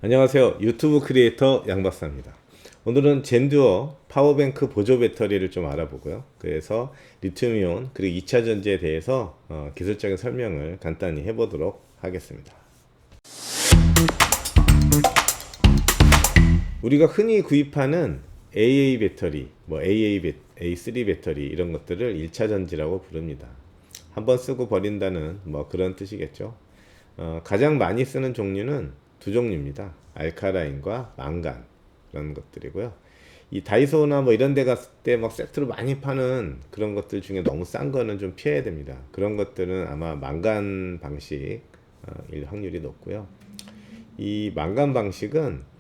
안녕하세요. 유튜브 크리에이터 양박사입니다. 오늘은 젠듀어 파워뱅크 보조 배터리를 좀 알아보고요. 그래서 리튬이온 그리고 2차 전지에 대해서 기술적인 설명을 간단히 해보도록 하겠습니다. 우리가 흔히 구입하는 AA 배터리, A3 배터리 이런 것들을 1차 전지라고 부릅니다. 한번 쓰고 버린다는 그런 뜻이겠죠. 가장 많이 쓰는 종류는 두 종류입니다. 알카라인과 망간 그런 것들이고요. 이 다이소나 이런 데 갔을 때 세트로 많이 파는 그런 것들 중에 너무 싼 거는 좀 피해야 됩니다. 그런 것들은 아마 망간 방식일 확률이 높고요. 이 망간 방식은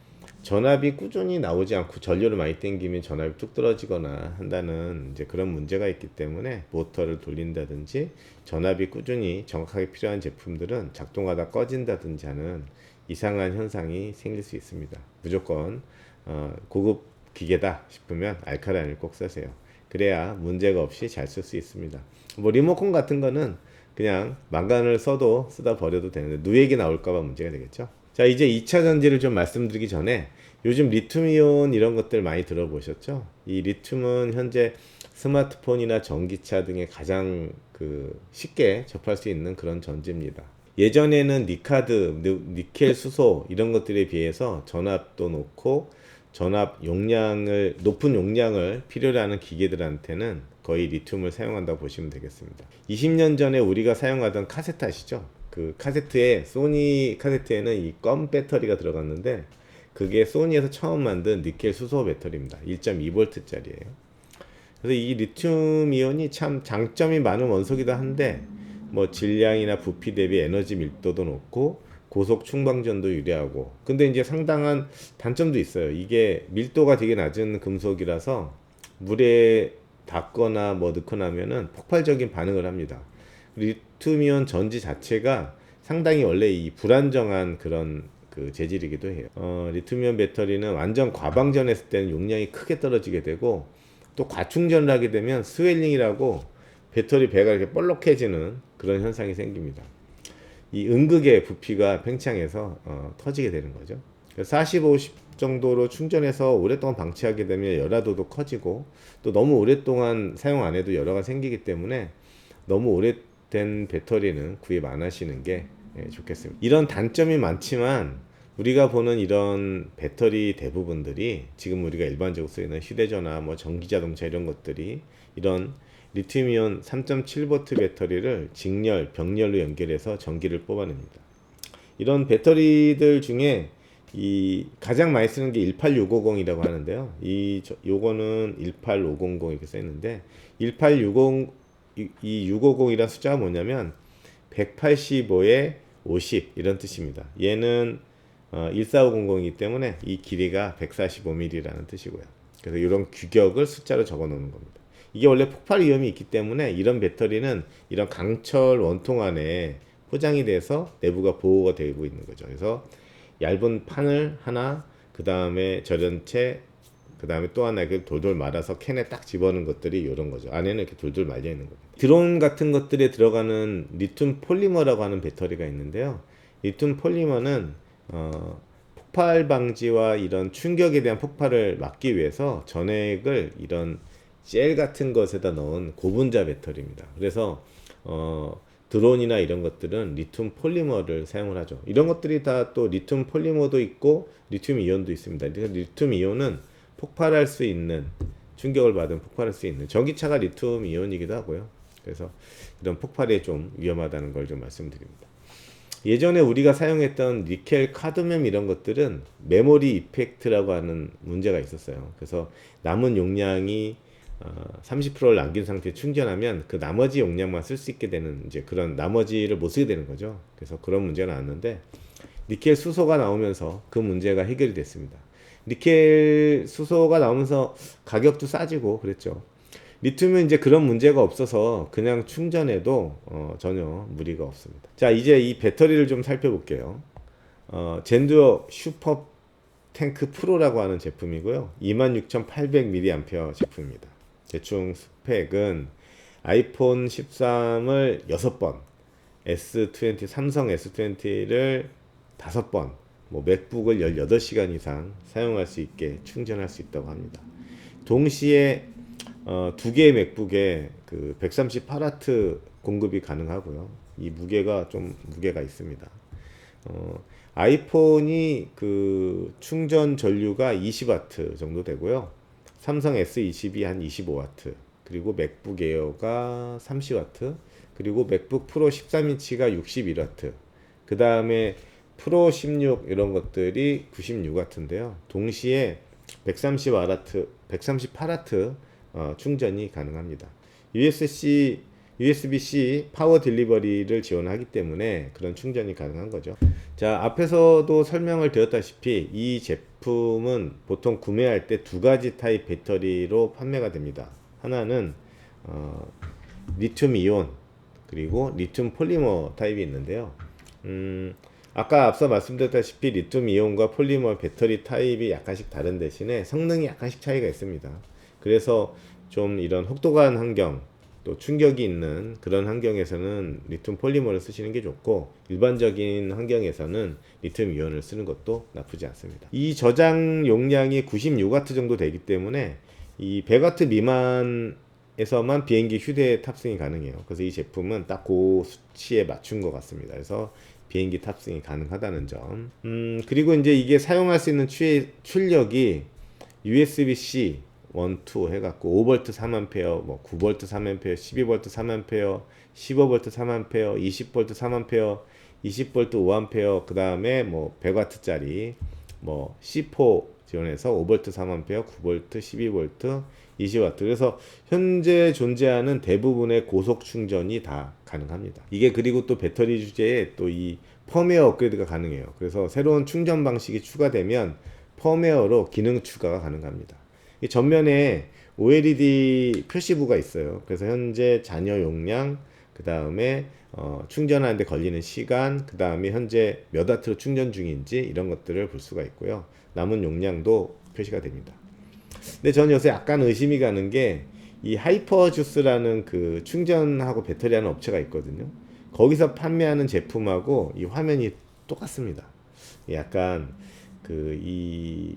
전압이 꾸준히 나오지 않고 전류를 많이 땡기면 전압이 뚝 떨어지거나 한다는 이제 그런 문제가 있기 때문에 모터를 돌린다든지 전압이 꾸준히 정확하게 필요한 제품들은 작동하다 꺼진다든지 하는 이상한 현상이 생길 수 있습니다. 무조건 고급 기계다 싶으면 알카라인을 꼭 쓰세요. 그래야 문제가 없이 잘 쓸 수 있습니다. 리모컨 같은 거는 그냥 망간을 쓰다 버려도 되는데 누액이 나올까봐 문제가 되겠죠. 자, 이제 2차 전지를 좀 말씀드리기 전에 요즘 리튬이온 이런 것들 많이 들어보셨죠? 이 리튬은 현재 스마트폰이나 전기차 등에 가장 쉽게 접할 수 있는 그런 전지입니다. 예전에는 니카드, 니켈 수소 이런 것들에 비해서 전압도 높고 높은 용량을 필요로 하는 기계들한테는 거의 리튬을 사용한다고 보시면 되겠습니다. 20년 전에 우리가 사용하던 카세트 아시죠? 그 카세트에, 소니 카세트에는 이 껌 배터리가 들어갔는데 그게 소니에서 처음 만든 니켈 수소 배터리입니다. 1.2V 짜리예요. 그래서 이 리튬 이온이 참 장점이 많은 원석이다 한데 질량이나 부피 대비 에너지 밀도도 높고 고속 충방전도 유리하고, 근데 이제 상당한 단점도 있어요. 이게 밀도가 되게 낮은 금속이라서 물에 닿거나 넣고 나면은 폭발적인 반응을 합니다. 리튬이온 전지 자체가 상당히 원래 이 불안정한 그런 재질이기도 해요. 리튬이온 배터리는 완전 과방전했을 때는 용량이 크게 떨어지게 되고, 또 과충전을 하게 되면 스웰링이라고 배터리 배가 이렇게 볼록해지는 그런 현상이 생깁니다. 이 음극의 부피가 팽창해서 터지게 되는 거죠. 40, 50 정도로 충전해서 오랫동안 방치하게 되면 열화도도 커지고, 또 너무 오랫동안 사용 안 해도 열화가 생기기 때문에 너무 오래된 배터리는 구입 안 하시는 게 좋겠습니다. 이런 단점이 많지만 우리가 보는 이런 배터리 대부분들이 지금 우리가 일반적으로 쓰이는 휴대전화, 전기자동차 이런 것들이 이런 리튬이온 3.7V 배터리를 직렬, 병렬로 연결해서 전기를 뽑아냅니다. 이런 배터리들 중에 이 가장 많이 쓰는 게 18650이라고 하는데요. 요거는 18500 이렇게 써 있는데, 18650 이 650이란 숫자가 뭐냐면 185에 50 이런 뜻입니다. 얘는 14500이기 때문에 이 길이가 145mm라는 뜻이고요. 그래서 이런 규격을 숫자로 적어 놓는 겁니다. 이게 원래 폭발 위험이 있기 때문에 이런 배터리는 이런 강철 원통 안에 포장이 돼서 내부가 보호가 되고 있는 거죠. 그래서 얇은 판을 하나, 그 다음에 절연체, 그 다음에 또 하나 이렇게 돌돌 말아서 캔에 딱 집어넣은 것들이 이런 거죠. 안에는 이렇게 돌돌 말려 있는 거예요. 드론 같은 것들에 들어가는 리튬 폴리머라고 하는 배터리가 있는데요. 리튬 폴리머는 폭발 방지와 이런 충격에 대한 폭발을 막기 위해서 전액을 이런 젤 같은 것에다 넣은 고분자 배터리입니다. 그래서 드론이나 이런 것들은 리튬 폴리머를 사용을 하죠. 이런 것들이 다 또 리튬 폴리머도 있고 리튬 이온도 있습니다. 리튬 이온은 폭발할 수 있는, 충격을 받으면 폭발할 수 있는, 전기차가 리튬 이온이기도 하고요. 그래서 이런 폭발에 좀 위험하다는 걸 좀 말씀드립니다. 예전에 우리가 사용했던 니켈 카드뮴 이런 것들은 메모리 이펙트라고 하는 문제가 있었어요. 그래서 남은 용량이 30%를 남긴 상태에 충전하면 그 나머지 용량만 쓸 수 있게 되는, 이제 그런 나머지를 못 쓰게 되는 거죠. 그래서 그런 문제가 나왔는데 니켈 수소가 나오면서 그 문제가 해결이 됐습니다. 니켈 수소가 나오면서 가격도 싸지고 그랬죠. 리튬은 이제 그런 문제가 없어서 그냥 충전해도 전혀 무리가 없습니다. 자, 이제 이 배터리를 좀 살펴볼게요. 젠듀어 슈퍼 탱크 프로라고 하는 제품이고요. 26800mAh 제품입니다. 대충 스펙은 아이폰 13을 6번, S20, 삼성 S20를 5번, 뭐 맥북을 18시간 이상 사용할 수 있게 충전할 수 있다고 합니다. 동시에 두 개의 맥북에 그 138W 공급이 가능하고요. 이 무게가 좀 무게가 있습니다. 아이폰이 그 충전 전류가 20W 정도 되고요. 삼성 S22 한 25W, 그리고 맥북 에어가 30W, 그리고 맥북 프로 13인치가 61W, 그 다음에 프로 16 이런 것들이 96W인데요. 동시에 138W 충전이 가능합니다. USB-C 파워 딜리버리를 지원하기 때문에 그런 충전이 가능한 거죠. 자, 앞에서도 설명을 드렸다시피 이 제품은 보통 구매할 때 두 가지 타입 배터리로 판매가 됩니다. 하나는 리튬 이온, 그리고 리튬 폴리머 타입이 있는데요. 아까 앞서 말씀드렸다시피 리튬 이온과 폴리머 배터리 타입이 약간씩 다른 대신에 성능이 약간씩 차이가 있습니다. 그래서 좀 이런 혹독한 환경, 또 충격이 있는 그런 환경에서는 리튬 폴리머를 쓰시는 게 좋고, 일반적인 환경에서는 리튬 이온을 쓰는 것도 나쁘지 않습니다. 이 저장 용량이 96W 정도 되기 때문에 이 100W 미만에서만 비행기 휴대 탑승이 가능해요. 그래서 이 제품은 딱 그 수치에 맞춘 것 같습니다. 그래서 비행기 탑승이 가능하다는 점. 그리고 이제 이게 사용할 수 있는 출력이 USB-C 1, 2 해갖고 5V 3A, 뭐 9V 3A, 12V 3A, 15V 3A, 20V 3A, 20V 5A, 그 다음에 뭐 100W짜리 뭐 C4 지원해서 5V 3A, 9V, 12V, 20W. 그래서 현재 존재하는 대부분의 고속 충전이 다 가능합니다. 이게 그리고 또 배터리 주제에 또 이 펌웨어 업그레이드가 가능해요. 그래서 새로운 충전 방식이 추가되면 펌웨어로 기능 추가가 가능합니다. 이 전면에 OLED 표시부가 있어요. 그래서 현재 잔여 용량, 그 다음에 충전하는데 걸리는 시간, 그 다음에 현재 몇 와트로 충전 중인지 이런 것들을 볼 수가 있고요. 남은 용량도 표시가 됩니다. 근데 저는 요새 약간 의심이 가는 게 이 하이퍼주스라는 그 충전하고 배터리하는 업체가 있거든요. 거기서 판매하는 제품하고 이 화면이 똑같습니다. 약간 그 이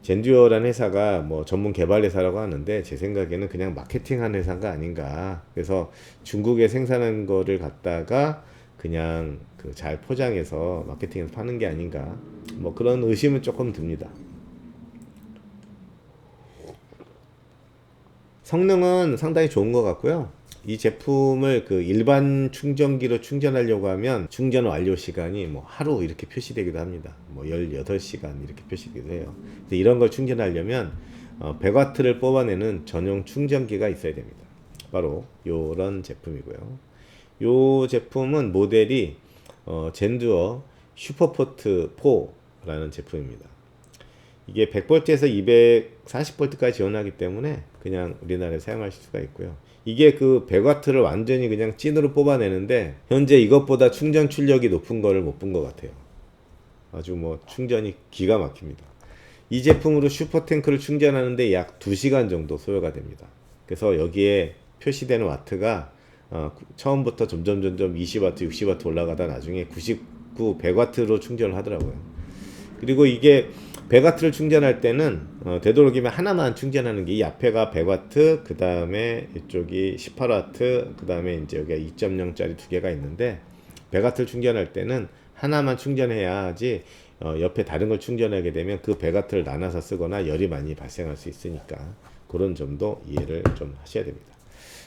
젠듀어라는 회사가 뭐 전문 개발 회사라고 하는데 제 생각에는 그냥 마케팅한 회사가 아닌가. 그래서 중국에 생산한 거를 갖다가 그냥 그 잘 포장해서 마케팅해서 파는 게 아닌가. 뭐 그런 의심은 조금 듭니다. 성능은 상당히 좋은 것 같고요. 이 제품을 그 일반 충전기로 충전하려고 하면 충전 완료 시간이 뭐 하루 이렇게 표시되기도 합니다. 뭐 18시간 이렇게 표시되기도 해요. 근데 이런 걸 충전하려면 100W를 뽑아내는 전용 충전기가 있어야 됩니다. 바로 요런 제품이고요. 요 제품은 모델이 젠듀어 슈퍼포트 4라는 제품입니다. 이게 100V에서 240V까지 지원하기 때문에 그냥 우리나라에 사용하실 수가 있고요. 이게 그 100W를 완전히 그냥 찐으로 뽑아내는데 현재 이것보다 충전 출력이 높은 거를 못 본 것 같아요. 아주 뭐 충전이 기가 막힙니다. 이 제품으로 슈퍼탱크를 충전하는데 약 2시간 정도 소요가 됩니다. 그래서 여기에 표시되는 와트가 처음부터 점점 20W, 60W 올라가다 나중에 99, 100W로 충전을 하더라고요. 그리고 이게 100W를 충전할 때는 되도록이면 하나만 충전하는 게, 이 앞에가 100W, 그 다음에 이쪽이 18W, 그 다음에 이제 여기가 2.0짜리 두 개가 있는데 100W를 충전할 때는 하나만 충전해야지 옆에 다른 걸 충전하게 되면 그 100W를 나눠서 쓰거나 열이 많이 발생할 수 있으니까 그런 점도 이해를 좀 하셔야 됩니다.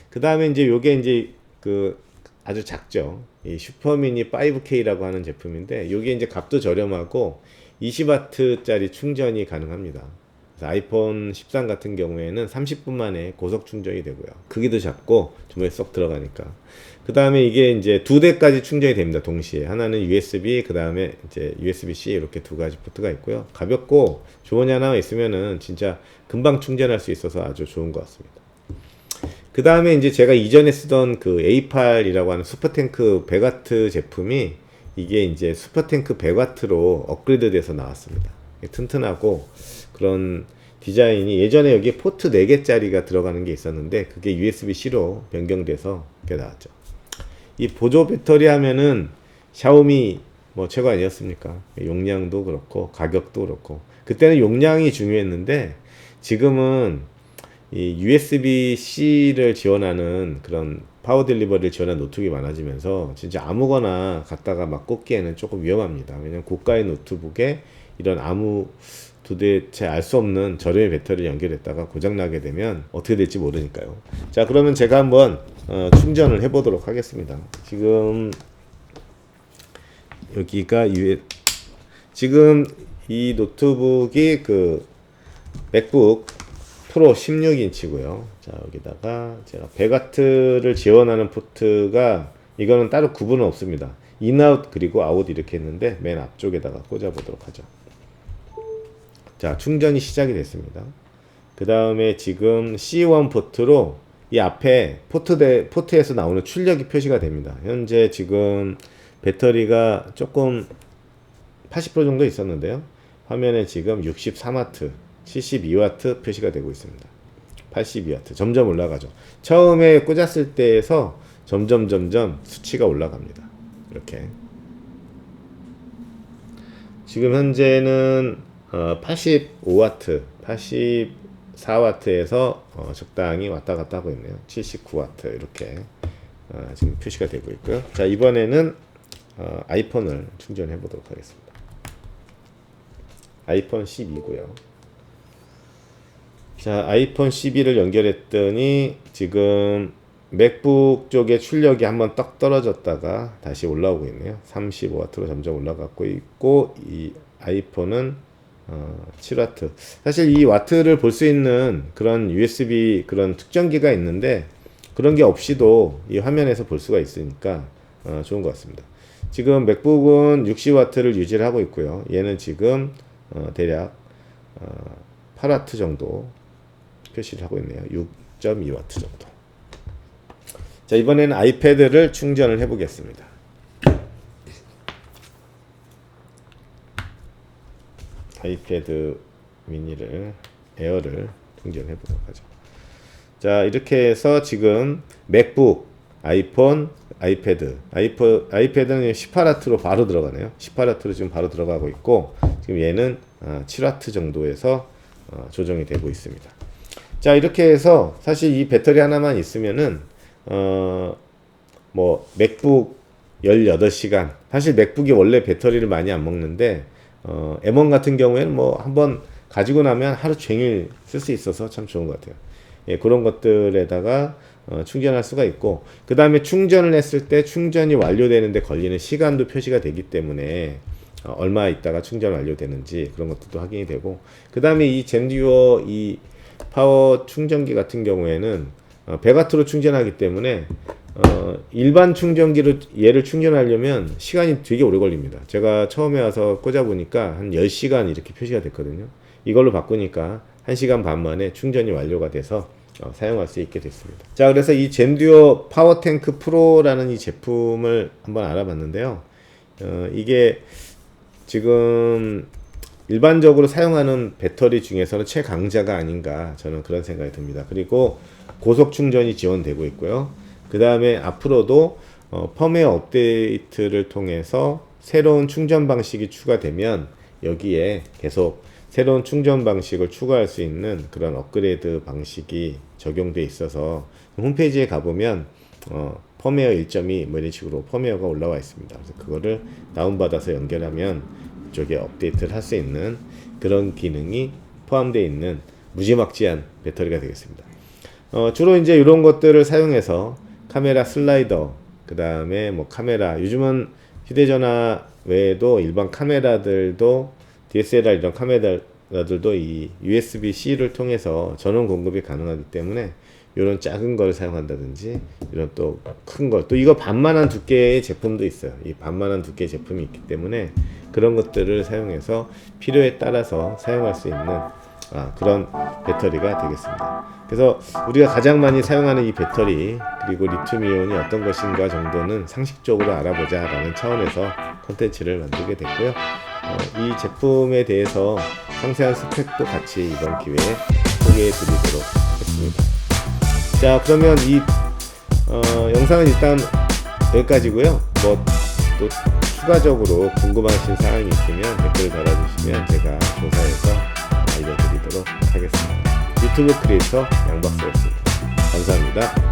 그 다음에 이제 요게 이제 그 아주 작죠. 이 슈퍼미니 5K라고 하는 제품인데 요게 이제 값도 저렴하고 20W짜리 충전이 가능합니다. 그래서 아이폰 13 같은 경우에는 30분 만에 고속 충전이 되고요. 크기도 작고 주머니에 쏙 들어가니까. 그 다음에 이게 이제 2대까지 충전이 됩니다. 동시에. 하나는 USB, 그 다음에 이제 USB-C 이렇게 두 가지 포트가 있고요. 가볍고 주머니 하나 있으면은 진짜 금방 충전할 수 있어서 아주 좋은 것 같습니다. 그 다음에 이제 제가 이전에 쓰던 그 A8이라고 하는 슈퍼탱크 100W 제품이 이게 이제 슈퍼탱크 100W로 업그레이드 돼서 나왔습니다. 튼튼하고 그런 디자인이, 예전에 여기에 포트 4개짜리가 들어가는 게 있었는데 그게 USB-C로 변경돼서 이렇게 나왔죠. 이 보조 배터리 하면은 샤오미 뭐 최고 아니었습니까? 용량도 그렇고 가격도 그렇고 그때는 용량이 중요했는데 지금은 이 USB-C를 지원하는 그런 파워 딜리버리를 지원하는 노트북이 많아지면서 진짜 아무거나 갖다가 막 꽂기에는 조금 위험합니다. 왜냐면 고가의 노트북에 이런 아무 도대체 알 수 없는 저렴의 배터리를 연결했다가 고장나게 되면 어떻게 될지 모르니까요. 자, 그러면 제가 한번 충전을 해 보도록 하겠습니다. 지금 여기가 지금 이 노트북이 그 맥북 프로 16인치고요. 자, 여기다가 제가 100W를 지원하는 포트가 이거는 따로 구분은 없습니다. 인아웃 그리고 아웃 이렇게 했는데 맨 앞쪽에다가 꽂아 보도록 하죠. 자, 충전이 시작이 됐습니다. 그 다음에 지금 C1 포트로 이 앞에 포트에서 나오는 출력이 표시가 됩니다. 현재 지금 배터리가 조금 80% 정도 있었는데요. 화면에 지금 63W, 72W 표시가 되고 있습니다. 82W 점점 올라가죠. 처음에 꽂았을 때에서 점점 수치가 올라갑니다. 이렇게 지금 현재는 85W, 84W에서 적당히 왔다 갔다 하고 있네요. 79W 이렇게 지금 표시가 되고 있고요. 자, 이번에는 아이폰을 충전해 보도록 하겠습니다. 아이폰 12고요. 자, 아이폰 12를 연결했더니 지금 맥북 쪽에 출력이 한번 떡 떨어졌다가 다시 올라오고 있네요. 35W로 점점 올라가고 있고 이 아이폰은 7W. 사실 이 와트를 볼 수 있는 그런 USB 그런 특전기가 있는데 그런 게 없이도 이 화면에서 볼 수가 있으니까 좋은 것 같습니다. 지금 맥북은 60W를 유지를 하고 있고요. 얘는 지금 대략 8W 정도 표시를 하고 있네요. 6.2W 정도. 자, 이번에는 아이패드를 충전을 해 보겠습니다. 아이패드 미니를 에어를 충전해 보도록 하죠. 자, 이렇게 해서 지금 맥북, 아이폰, 아이패드는 18W로 바로 들어가네요. 18W로 지금 바로 들어가고 있고 지금 얘는 7W 정도에서 조정이 되고 있습니다. 자, 이렇게 해서 사실 이 배터리 하나만 있으면은 뭐 맥북 18시간, 사실 맥북이 원래 배터리를 많이 안 먹는데 M1 같은 경우에는 뭐 한번 가지고 나면 하루 종일 쓸 수 있어서 참 좋은 것 같아요. 예, 그런 것들에다가 충전할 수가 있고 그 다음에 충전을 했을 때 충전이 완료되는데 걸리는 시간도 표시가 되기 때문에 얼마 있다가 충전 완료되는지 그런 것들도 확인이 되고 그 다음에 이 젠듀어 이 파워 충전기 같은 경우에는 100W로 충전하기 때문에 일반 충전기로 얘를 충전하려면 시간이 되게 오래 걸립니다. 제가 처음에 와서 꽂아보니까 한 10시간 이렇게 표시가 됐거든요. 이걸로 바꾸니까 1시간 반 만에 충전이 완료가 돼서 사용할 수 있게 됐습니다. 자, 그래서 이 젠듀어 파워탱크 프로라는 이 제품을 한번 알아봤는데요. 이게 지금 일반적으로 사용하는 배터리 중에서는 최강자가 아닌가 저는 그런 생각이 듭니다. 그리고 고속 충전이 지원되고 있고요. 그 다음에 앞으로도 펌웨어 업데이트를 통해서 새로운 충전 방식이 추가되면 여기에 계속 새로운 충전 방식을 추가할 수 있는 그런 업그레이드 방식이 적용돼 있어서 홈페이지에 가보면 펌웨어 1.2 뭐 이런 식으로 펌웨어가 올라와 있습니다. 그래서 그거를 다운받아서 연결하면 이쪽에 업데이트를 할 수 있는 그런 기능이 포함되어 있는 무지막지한 배터리가 되겠습니다. 주로 이제 이런 것들을 사용해서 카메라 슬라이더, 그 다음에 뭐 카메라, 요즘은 휴대전화 외에도 일반 카메라들도 DSLR 이런 카메라들도 이 USB-C를 통해서 전원 공급이 가능하기 때문에 이런 작은 걸 사용한다든지 이런 또 큰 걸, 또 이거 반만한 두께의 제품도 있어요. 이 반만한 두께의 제품이 있기 때문에 그런 것들을 사용해서 필요에 따라서 사용할 수 있는 그런 배터리가 되겠습니다. 그래서 우리가 가장 많이 사용하는 이 배터리 그리고 리튬이온이 어떤 것인가 정도는 상식적으로 알아보자 라는 차원에서 컨텐츠를 만들게 됐고요. 이 제품에 대해서 상세한 스펙도 같이 이번 기회에 소개해 드리도록 했습니다. 자, 그러면 이 영상은 일단 여기까지고요. 뭐 또 추가적으로 궁금하신 사항이 있으면 댓글 달아주시면 제가 조사해서 알려드리도록 하겠습니다. 유튜브 크리에이터 양박사였습니다. 감사합니다.